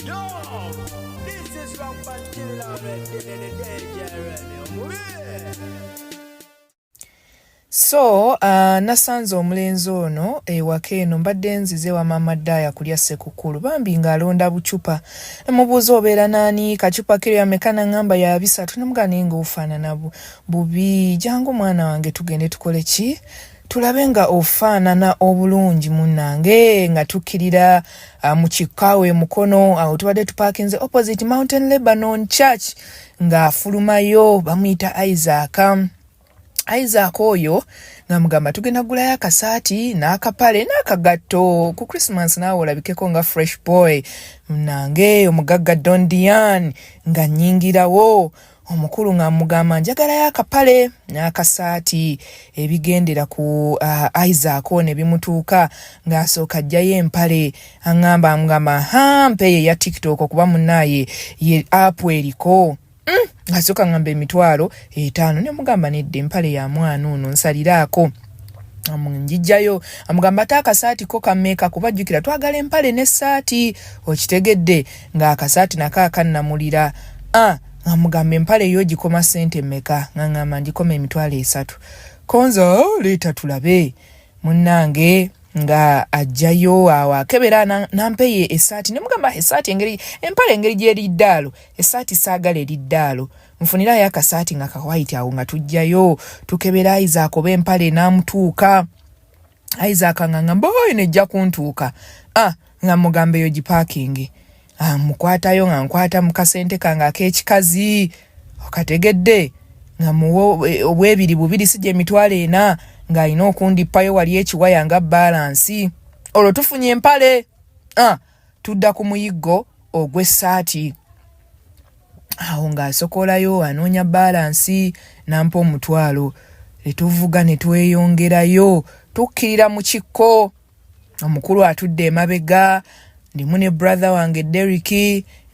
Yo, this is from Batilla So, nasanze omulenzi ono ewaka eno mbadde nzize wa mama Daya kulya sekukulu bambi ng'alonda bucupa. Mubuuza obeera naani kacupa kiro yamekana ngamba ya 3 nemugane nga ofaanana bubi. Jangu mwana wange tugende tukole ki? Tulabe nga ofaanana obulungi munnange nga tukkirira mu kikaawe mukono awo tubadde tupaakinze opposite Mountain Lebanon Church nga afulumayo bamuyita Isaac oyo nga mugamba tugenda gulayo akasaati n'akapale n'akagatto ku Christmas naawe olabikeko nga fresh boy nange omugagga Don Diane nga nnyingirawo omukulu nga mugamba njagalayo akapale n'akasaati ebigendera ku Isaac ne bimutuuka ng'asooka ajjayo empale mugamba mpeye ya TikTok okuba munnaye ye app eriko Asoka ngamba emitwalo 5 ne mugamba nedde empale ya mwana ono nsaliraako njijjayo amugamba taakasaati ko kameeka kubajjukira twagala empale n'essaati okitegedde ng'akasaati nakaakannamulira amugamba empale yo gikoma sente mmeka ngamba ngikoma emitwalo 3 konza leeta tulabe munnange nga ajjayo awakebera nampeye essaati ne mugamba essaati empale engeri gy'eriddaalo essaati saagala eriddaalo nfunirayo akasaati nga kawaiti awo nga tujjayo tukebera Isaac oba empale n'amutuuka Isaac nga ngamba nejja kuntuuka nga mugamba eyo gipaakingi mukwatayo nga nkwata mu kasente kange ak'ekikazi okategedde nga obwebiri bubiri si gye emitwalo 4 ng'alina okundippayo wali ekiwaya nga balansi olwo tufunye empale tudda ku muyiggo ogw'essaati awo ng'asokolayo anoonya balansi nampa omutwalo letuvuga ne tweyongerayo tukkirira mu kikko omukulu atudde emabega ndimu ne brother wange Derrick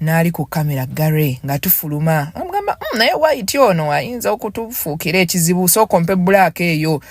n'ali ku kamera Gary nga tufuluma amugamba naye white ono ayinza okutufuukira ekizibu sooka mpe black eyo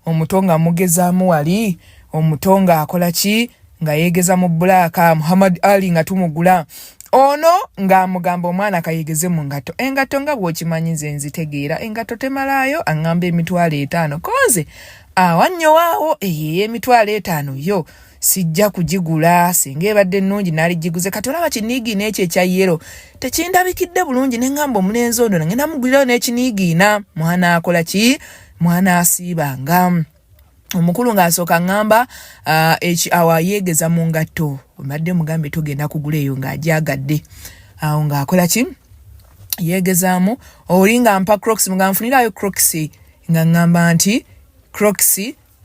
omutonga amugezaamu wali omutonga akola ki nga yeegeza mu black Muhammad Ali nga tumugula ono ng'amugamba omwana kayegeze mu ngato engato nga bw'okimanyi nze nzitegeera engato temalaayo aŋŋamba emitwalo 5 konze awannyo emitwalo 5 yo sijja kugigula singa ebadde ennungi n'aligiguze kati olaba kiniigi n'ekyo ekya yero tekindabikidde bulungi ne ngamba omulenzi ono ngenda mugulirayo n'ekiniigiina mwana akola ki mwana asiibanga omukulu ng'asooka ngamba awa yeegeza mu ngatto mbadde mugambe tugenda kugula eyo ng'ajagadde awo ng'akola ki yeegezaamu oli nga mpa Crocs nga nfunirayo Crocs nga ngamba nti Crocs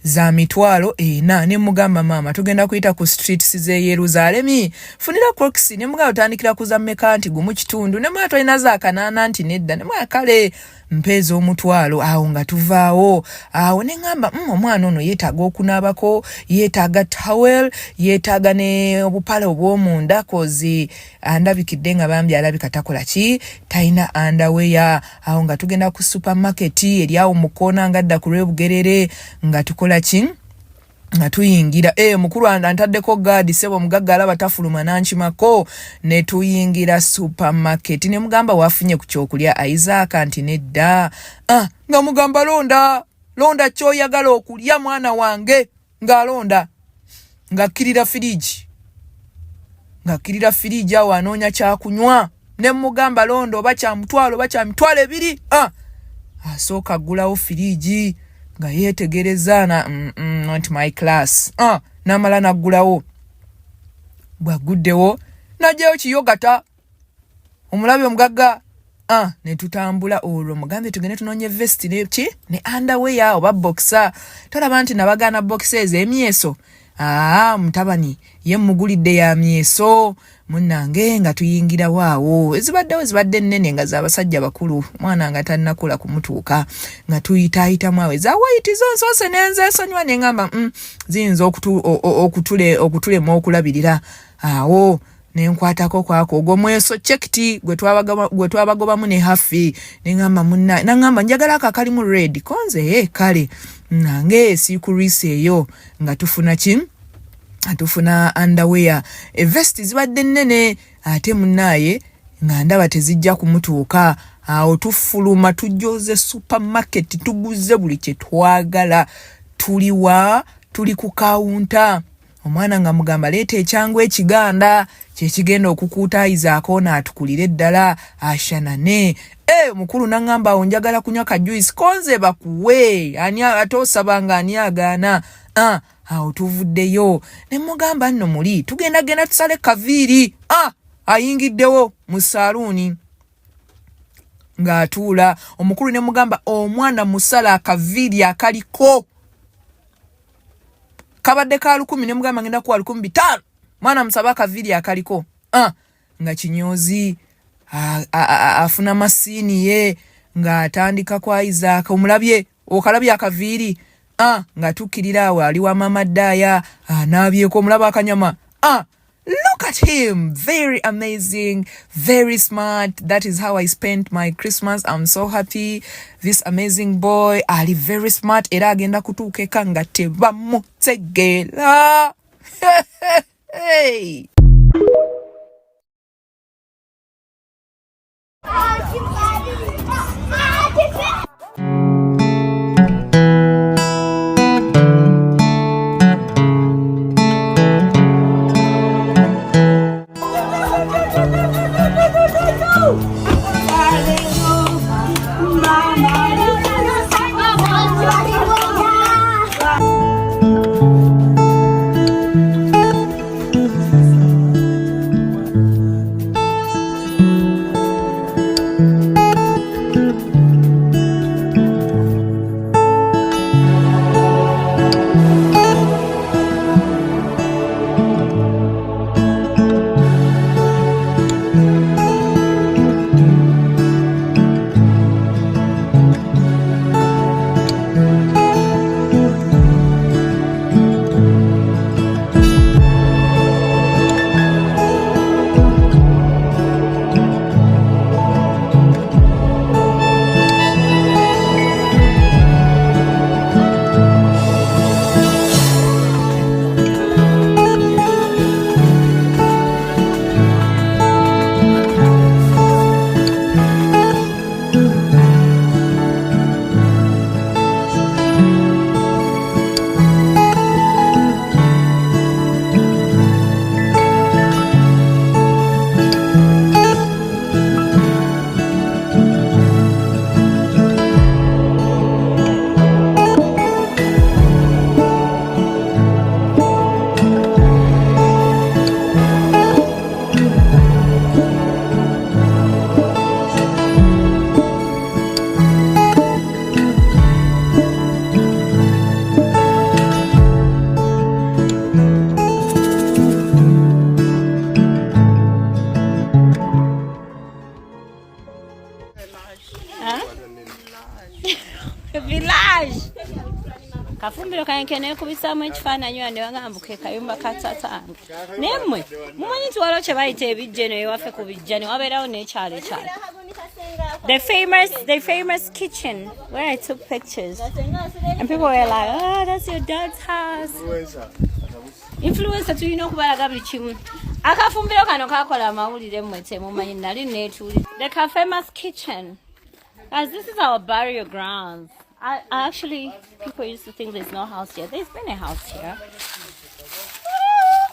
za mitwalo 4 ne mugamba mama tugenda kuyita ku streets ze Yeruzalemi funira Crocs ne mugamba otandikira kuza mekanti gumu kitundu ne mwana tolina za kanana nti nedda ne mwana kale mpezo omutwalo awo nga tuvaawo awo ne ngamba omwana ono yeetaaga okunaabako yeetaaga towel yeetaaga ne obupale obw'omunda kozi andabikidde nga bambi alabika takola ki talina underwear awo nga tugenda ku supermarket eri awo mu koona ngadda ku lw'ebugerere nga tukola ki nga tuyingira mukulu antaddeko gaadi sebo mugagga alaba tafuluma nankimako ne tuyingira supermarket ne mugamba wafunye ku kyokulya Isaac nti nedda nga mugamba londa kyoyagala okulya mwana wange ng'alonda ng'akkirira firiji awo anoonya kyakunywa ne mugamba londa oba kya mutwalo oba kya mitwalo 2 asooka aggulawo firiji nga yeetegereza not my class namala naggulawo bwaguddewo najjayo kiyogata omulabi omugagga ne tutambula olwo mugambe tugende tunoonye vest ne underwear oba boxer tolaba nti nabagaana boxes emyeso mutabani ye mugulidde ya myeso munnange nga tuyingira waawo ezibadde nnene nga z'abasajja bakulu mwana nga tannakula kumutuuka nga tuyitaayitamu awo eza white zonsoose nenzeesonyiwa ne ngamba ziyinza okutulema okulabirira awo nenkwatako kwako ogwo mweso chekiti gwe twabagobamu ne hafi ne ngamba munna nangamba njagala akakalimu red konze kale nange sikurisi eyo nga tufuna ki atufuna underwear vest zibadde nnene ate munnaye nga ndaba tezijja kumutuuka awo tufuluma tujjoze supermarket tuguze buli kye twagala tuli ku kawunta omwana nga mugamba leeta ekyangu ekiganda kyekigenda okukuutaayizaako n'atukulira eddala ashanane mukulu nangamba awo njagala kunywa kajuice konze bakuwe ani ate osabanga ani agaana awo tuvuddeyo ne mugamba nno muli tugenda tusale kaviiri ayingiddewo mu saluuni ng'atuula omukulu ne mugamba omwana musala akaviiri akaliko kabadde ka 10 ne mugamba ngenda kuwa 15 mwana musaba akaviiri akaliko nga kinyoozi afuna masiini ye ng'atandika kwayizaaka omulabye okalabye akaviiri nga tukkirira awo ali wa mama Daya anaabyeko omulaba akanyama look at him, very amazing, very smart. That is how I spent my Christmas. I'm so happy. This amazing boy ali very smart era agenda kutuukeka nga tebamutegeera. Hey. Village. Kafumbiro kankene kubisa mu ekifaananyi wande wagambuke kayumba katatange. Nemmwe mumanyi nti waliwo kye bayita ebijjeno ewaffe ku bijjano wabeerawo n'ekyalo ekyalo. The famous kitchen where I took pictures. And people were like, oh, that's your dad's house. Influencer tulina okubalaga buli kimu. Akafumbiro kano kakola amawulire mmwe temumanyi nali neetuulira. The famous kitchen. Guys, this is our burial grounds. Actually, people used to think there's no house here. There's been a house here.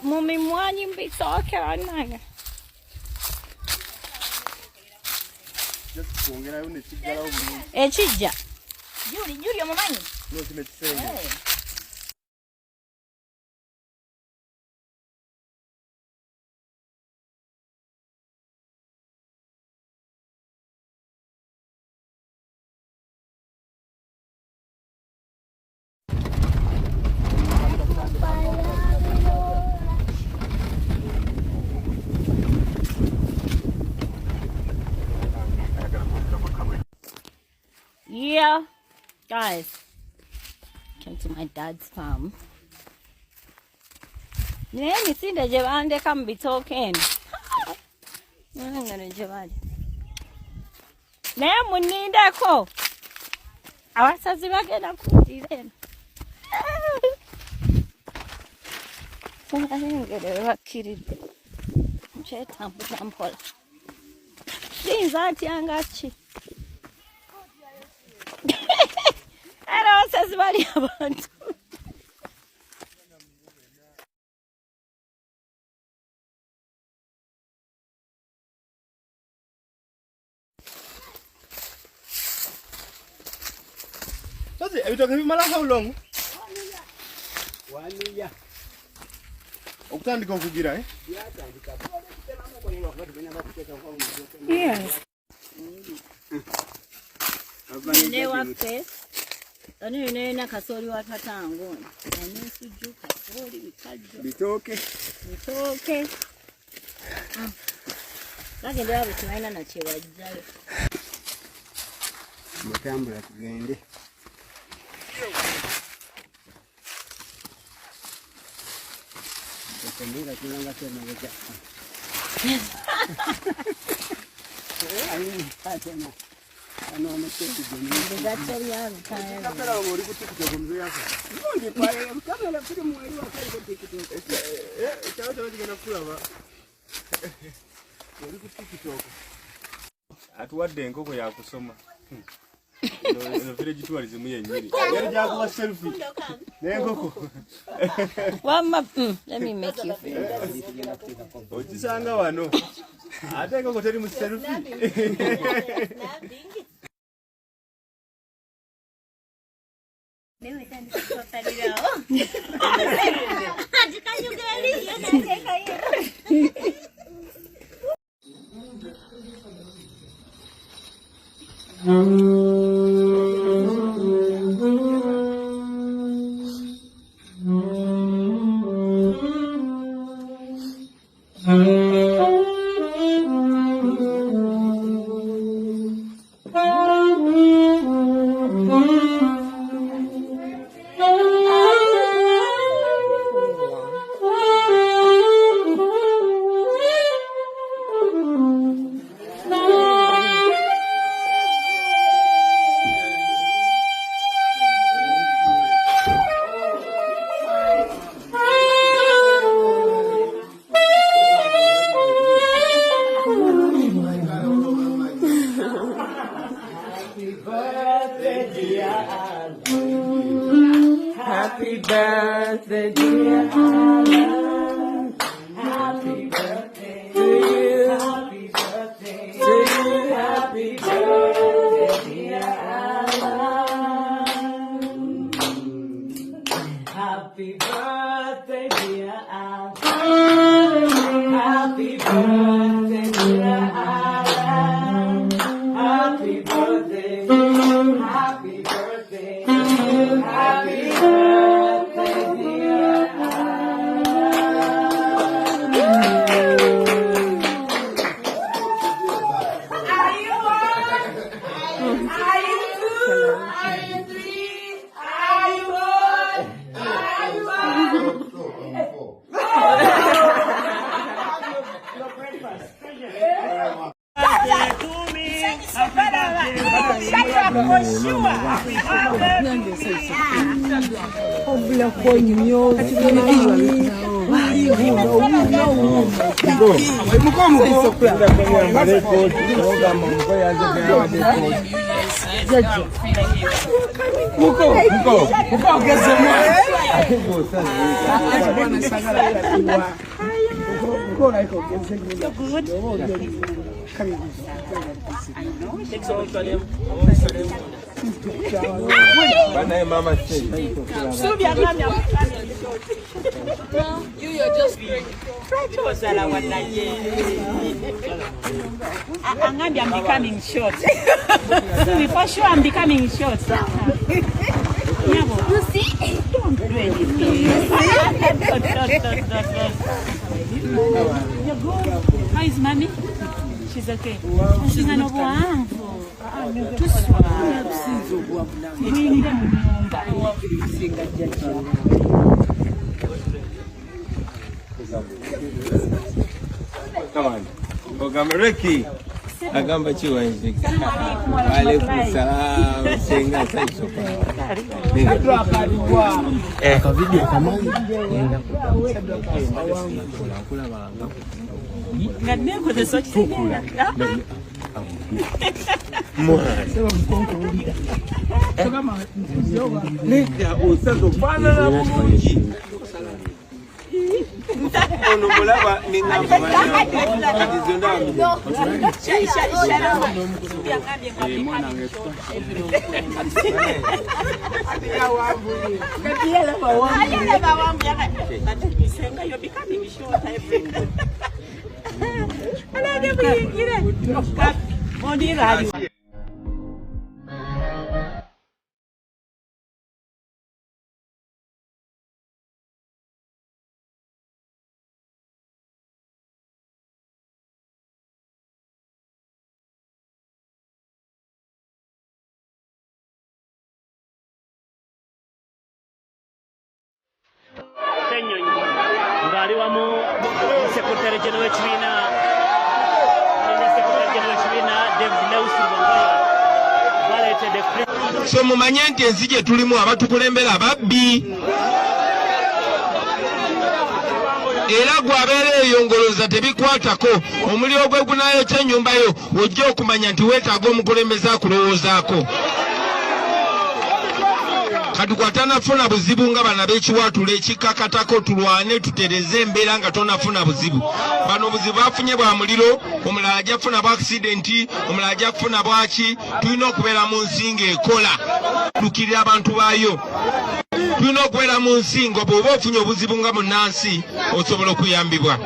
Mummy mwanyi mbitoke wananga. Echija. Yuri omumanyi? No, kimekisenga. Yeah, guys, came to my dad's farm. Yeah, you see the Javande can be talking. I'm gonna Javande. Now, we need that call. I was saying, I get up then. Engere bakiridde. Kyetambula mpola. Liyinza atyanga ki? Era abasezi bali abantu. Sasa ebitoke bimala how long? 1 year. Okutandika okugira eh? Yes. Ne waffe. Ani nena kasoli wa tatango. Ani sujju kasoli bikajjo. Bitoke. Nagende abo tunaina na kyebajjayo. Mutambula tugende. Tendera kilanga tena ngoja. Ai tena. Ano ametenda jamii. Daktari yangu kaya. Kapela ngori kutikito kumzo yako. Ndio pale kamera fili mwali wa kale kutikito. Chawa chawa jigana kula ba. Ngori kutikito. Atuwadde enkoko ya kusoma. No village tourism yennyini. Yali jakuba selfie. N'enkoko. Wama, let me make you feel. Okisanga wano. Ate enkoko teri mu selfie. Newe tani kufarilao. Ajikanyugali yanateka hiyo. Happy birthday, dear Alan. Happy birthday to you. Happy birthday to you. Happy birthday, dear Alan. Happy birthday, dear Alan. Happy birthday, dear Alan. Happy birthday. Happy birthday. Happy birthday, dear Are you one? Are you two? Are you three? Are you one? Are you Mama You're just great. I'm becoming short. For sure I'm becoming short. You see? Don't do anything. How is mommy? She's okay. She's an obuamvu. Come on. Ricky. Agamba chiwanzi. Alaikum salam. Senga saiso kwa. Ka video kamani. Ngane ko de sochi. Nega usazo bana na bulungi. Ono mulaba ningamba ngali wamu sekretari general chibina David Lewis so mumanye nti ensi gye tulimu abatukulembera babbi era gwabeera eyongoloza tebikwatako omuliro gwe gunayokya ennyumba yo ojja okumanya nti weetaaga omukulembeze akulowoozaako katukwatana buzibu nga bana b'ekiwatula ekikakatako tulwane tutereze embeera nga tonafuna buzibu bano obuzibu bafunye bwa muliro omulala ajja kufuna bwa aksidenti omulala ajja kufuna bwaki tulina okubeera mu nsi ng'ekola lukirira abantu baayo tulina okubeera mu nsi nga bw'oba ofunye obuzibu nga munnansi osobola okuyambibwa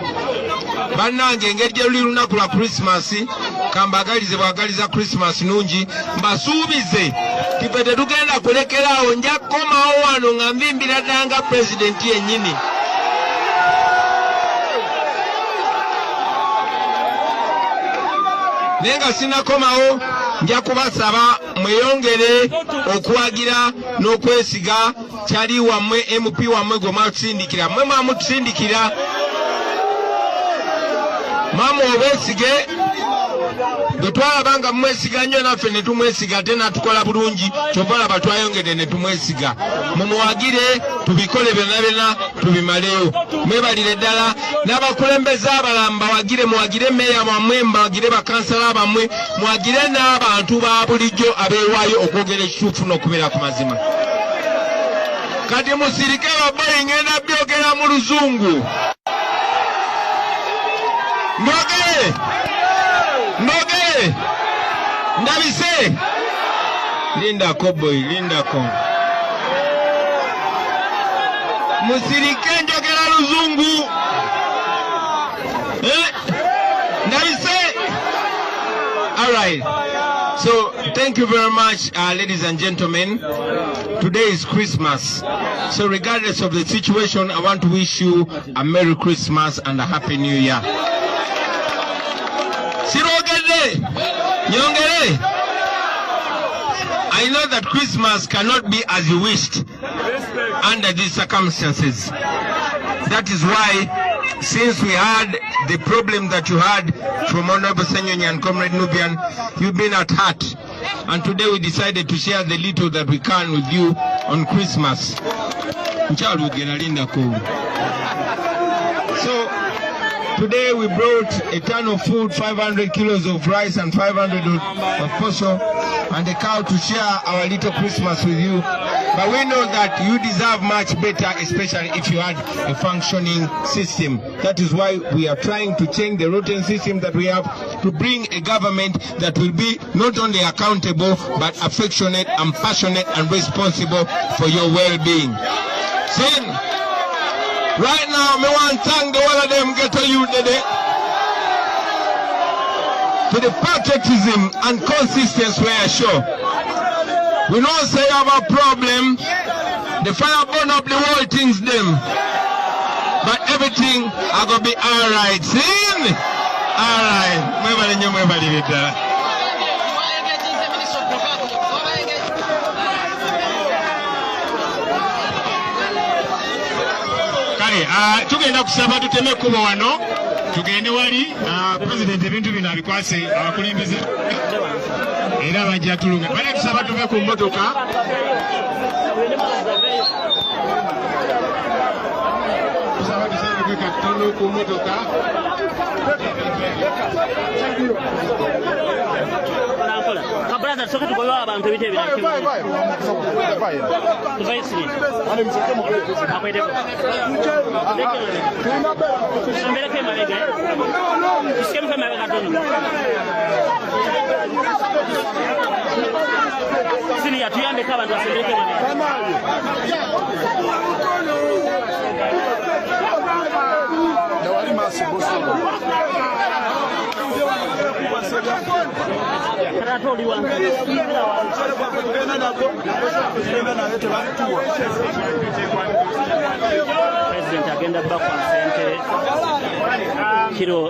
bannange engeri gye luli lunaku lwa krisimasi kambagalize bwagaliza krisimasi nungi mbasuubize tipe tetugenda kulekeraawo nja kukomawo wano nga nvimbira ddala nga pulezidenti yennyini naye nga sinakomawo nja kubasaba mweyongere okuwagira n'okwesiga kyali wammwe MP wammwe gwe mwatusindikira mmwe mwamutusindikira mama obesige bwe twalabanga mumwesiga nnyo naffe ne tumwesiga ate n'atukola bulungi kyova laba twayongedde ne tumwesiga mumuwagire tubikole byonna byonna tubimaleyo mwebalire ddala n'abakulembeze abalala mbawagire muwagire meeya bammwe mbawagire bakansala bammwe muwagire n'abantu ba bulijjo abeewaayo okwogera ekituufu n'okubeera ku mazima kati musirike babayi ngenda byogera mu luzungu Nogere ndabise lindako boy lindako musirike njogera luzungu ndabise. All right, so thank you very much, ladies and gentlemen. Today is Christmas, so regardless of the situation, I want to wish you a Merry Christmas and a Happy New Year. I know that Christmas cannot be as you wished under these circumstances. That is why, since we had the problem that you had from Honorable Senyonyi and Comrade Nubian, you've been at heart. And today we decided to share the little that we can with you on Christmas. So, today we brought a ton of food, 500 kilos of rice and 500 of posho, and a cow to share our little Christmas with you. But we know that you deserve much better, especially if you had a functioning system. That is why we are trying to change the rotten system that we have to bring a government that will be not only accountable, but affectionate and passionate and responsible for your well-being. Right now, me want to thank the whole of them ghetto youth today to the patriotism and consistency we are sure. We know say you have a problem, the fire burn up the whole things them, but everything are going to be alright. See? Alright. Tugenda kusaba tuteme kubo wano tugende wali president ebintu bino abikwase abakulembeze era bajja tulunga bale tusaba tuve ku mmotoka tusaba tuve katono ku mmotoka Brother, so to go about to be President agenda back on center kiro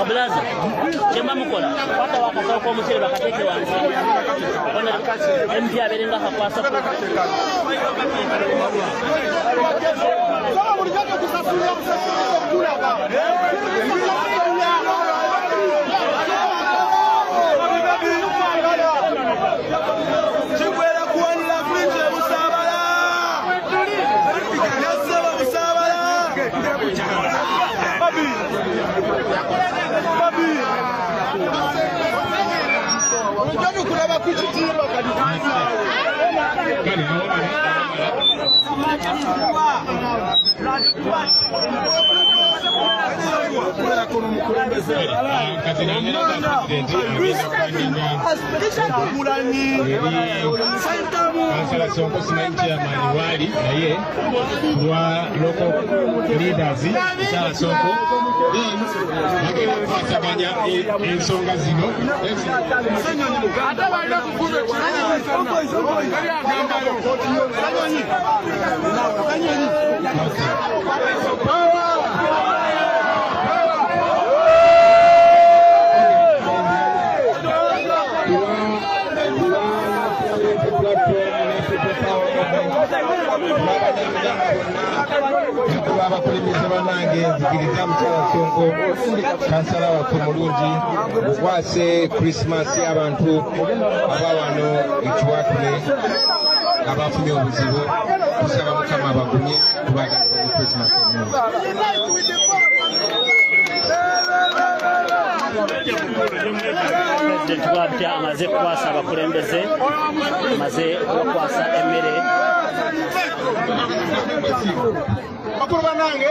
Abulaza chemba mukola pata wakasao kwa mchele bakateke wanzi ona MP aberenga hakwasa abakulembeze bannange nzikiriza mukyala Sonko kansala waffe mulungi mukwase Christmas y'abantu aba wano ekiwatule abafunye obuzibu tusaba Mukama abagumye tubagaliza Christmas ennungi. President wabya amaze kukwasa abakulembeze amaze kukwasa emmere bakuru banange